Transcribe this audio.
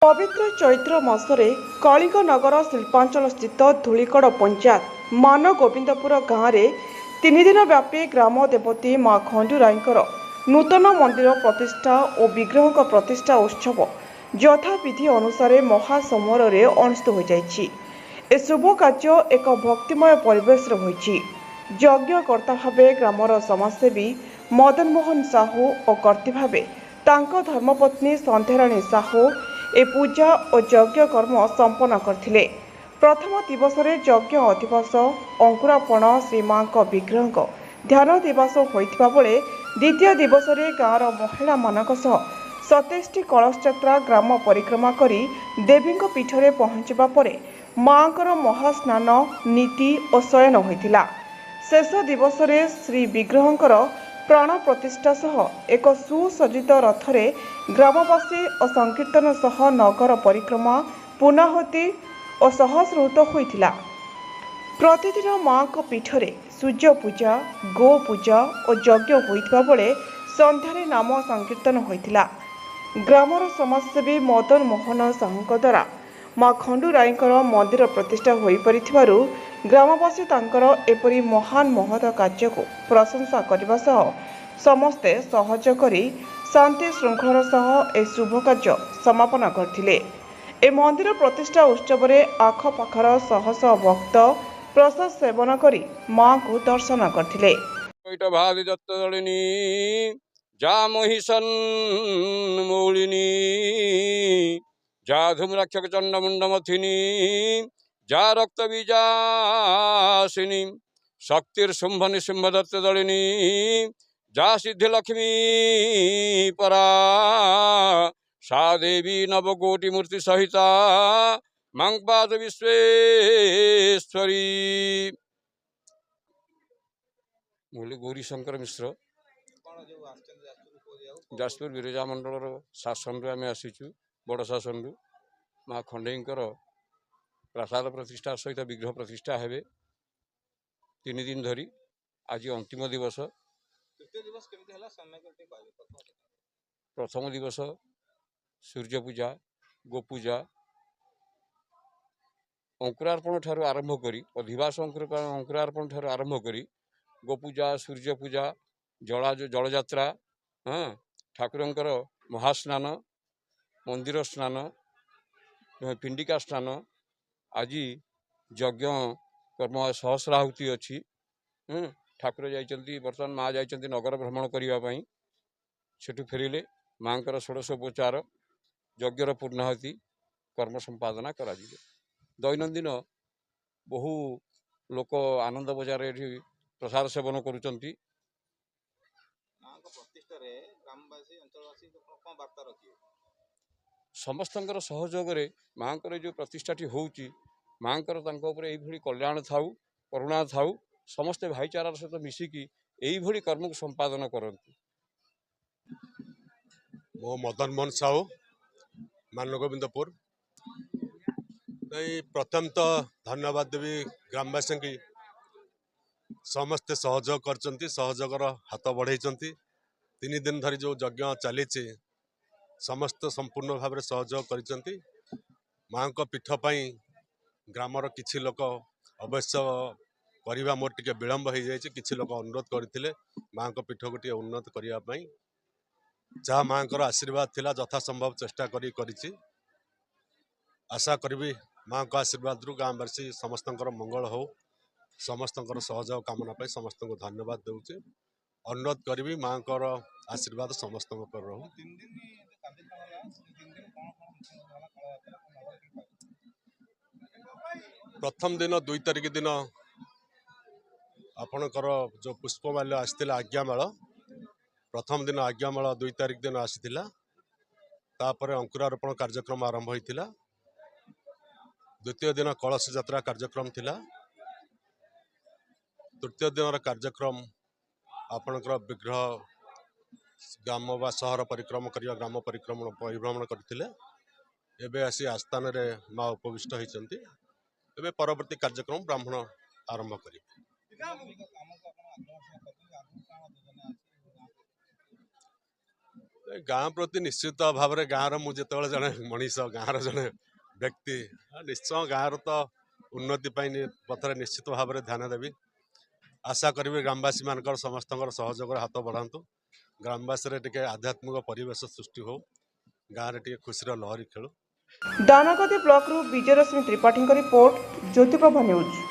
पवित्र चैत्र मासरे कलिंगनगर शिल्पांचल स्थित धूलिकड़ पंचायत मान गोविंदपुर गाँव में 3 दिन व्यापी ग्राम देवती माँ खंडुराईंकर नूतन मंदिर प्रतिष्ठा और विग्रह प्रतिष्ठा उत्सव यथाविधि अनुसार महासमारोह अनुष्ठित हो जाइछि। ए शुभ कार्य एक भक्तिमय परिवेश होइछि। यज्ञकर्ता भावे ग्रामर समाजसेवी मदन मोहन साहू और कर्ती भावे तांको धर्मपत्नी संध्याराणी साहू ए पूजा और यज्ञ कर्म संपन्न करथिले। प्रथम दिवस यज्ञ अधिवास अंकुरापण श्री मां विग्रह ध्यान दिवस होइथिबा बेले द्वितीय दिवस गाँवर महिला मानक सह 27टी कलश यात्रा ग्राम परिक्रमा करी देवी पीठरे पहुंचबा परे मांकर महास्नान नीति और शयन होइथिला। शेष दिवस श्री विग्रहंकर प्राण प्रतिष्ठा सह एक सुसज्जित रथरे ग्रामवासी और संकीर्तन सह नगर परिक्रमा पुनाहुति और सहस्रहुत होइथिला। प्रतिदिन मां पीठरे सूर्य पूजा गो पूजा और यज्ञ होइथिबा बेले संध्यारे नाम संकीर्तन होइथिला। ग्रामर समाजसेवी मदन मोहन साहूଙ୍କ द्वारा मां खंडुराईंकर मंदिर प्रतिष्ठा होई परिथिबारु ग्रामवासी तांकर एपरी महान महत कार्य को प्रशंसा करने सह समस्ते सहयोग करी शांति श्रृंखलार सह ए शुभ कार्य समापन करथिले। ए मंदिर प्रतिष्ठा उत्सव में आखपाखर शह शह भक्त प्रसाद सेवन करी मां को दर्शन करथिले। जा महिषन् मौलिनी जा धूम्रक्षक चंडमुंडमथिनी जा रक्त बीजासिनी शक्तिर्शुंभ निशुंभ दत्त दलिनी जा सिद्धि लक्ष्मी परा सा देवी नवकोटि मूर्ति सहिता मंगपाद विश्वेश्वरी। मुझे गौरी शंकर मिश्र जाजपुर विरजा मंडल शासन आम आसीचु बड़ शासन माँ खंडेईंकर प्रसाद प्रतिष्ठा सहित विग्रह प्रतिष्ठा हेबे 3 दिन धरी आज अंतिम दिवस। प्रथम दिवस सूर्य पूजा गोपूजा अंकुरार्पण ठारू आरंभ करी अधिवास अंकुरार्पण ठारू आरंभ करी गोपूजा सूर्य पूजा जल यात्रा हाँ ठाकुरंकर महास्नान मंदिर स्नान पिंडिका स्नान आज यज्ञ कर्म सहस्राहुति अच्छी ठाकुर जाइछन्ति बर्तमान माँ जाइछन्ति नगर भ्रमण करने सेठू फेरिले माँकर षोडशोपचार यज्ञर पूर्णाहुति कर्म संपादना करा दैनंदिन बहु लोक आनंद बजार ये प्रसाद सेवन करुचंती। समस्तंकर सहयोग माँकर जो प्रतिष्ठाटी होउची माँकर तांको ऊपर एइभली कल्याण थाउ करुणा थाउ समस्ते भाईचारार सहित मिसिकी एइभली कर्म को संपादन करंतु। मो मदन मोहन साहू मान गोविंदपुर प्रथम तो धन्यवाद देवी ग्रामवासी की समस्ते सहयोग करचंती सहयोगर हाथ बढ़ाई 3 दिन धरी जो यज्ञ चली समस्त संपूर्ण भाव में सहयोग करिसेंती। माँ को पीठ पाई ग्रामर किछि लोक अवश्य करवा मोर टिके विलंब हो जाए किछि लोक अनुरोध करते माँ को पीठ को टिके उन्नत करने जहाँ माँ को आशीर्वाद थिला यथा संभव चेष्टा करी आशा करी माँ को आशीर्वाद रु गाँववासी समस्त मंगल हो समस्त सहयोग कामना पाई समस्त को धन्यवाद दूचे अनुरोध करी माँ को आशीर्वाद समस्त रहू। प्रथम दिन 2 तारिख दिन आपणकर जो पुष्पमाल्य आसाला आज्ञामाल प्रथम दिन आज्ञामाल 2 तारिख दिन आसाला तापर अंकुरारोपण कार्यक्रम आरंभ होता। द्वितीय दिन कलश यात्रा कार्यक्रम थिला। तृतीय दिन कार्यक्रम आपणकर विग्रह ग्राम व सहर परिक्रम कर ग्राम परिभ्रमण करते एवं आसी आस्थान माँ उपविष्ट होती एवं परवर्ती कार्यक्रम ब्राह्मण आरंभ करें। ଗାଁ ପ୍ରତି ନିଶ୍ଚିତ ଭାବରେ ଗାଁର ମୁଁ ଯେତେବେଳେ ଜଣେ ମଣିଷ ଗାଁର ଜଣେ ବ୍ୟକ୍ତି ନିଶ୍ଚୟ ଗାଁର ତ ଉନ୍ନତି ପାଇଁ ପଥରେ ନିଶ୍ଚିତ ଭାବରେ ଧ୍ୟାନ ଦେବି। ଆଶା କରିବି ଗ୍ରାମବାସୀମାନଙ୍କର ସମସ୍ତଙ୍କର ସହଯୋଗର ହାତ ବଢ଼ାନ୍ତୁ। ଗ୍ରାମବାସୀରେ ଟିକେ ଆଧ୍ୟାତ୍ମିକ ପରିବେଶ ସୃଷ୍ଟି ହଉ, ଗାଁରେ ଟିକେ ଖୁସିର ଲହରୀ ଖେଳୁ। ଦାନଗଦି ବ୍ଲକରୁ ବିଜୟରଶ୍ମୀ ତ୍ରିପାଠୀଙ୍କ ରିପୋର୍ଟ, ଜ୍ୟୋତିପ୍ରଭା ନ୍ୟୁଜ୍।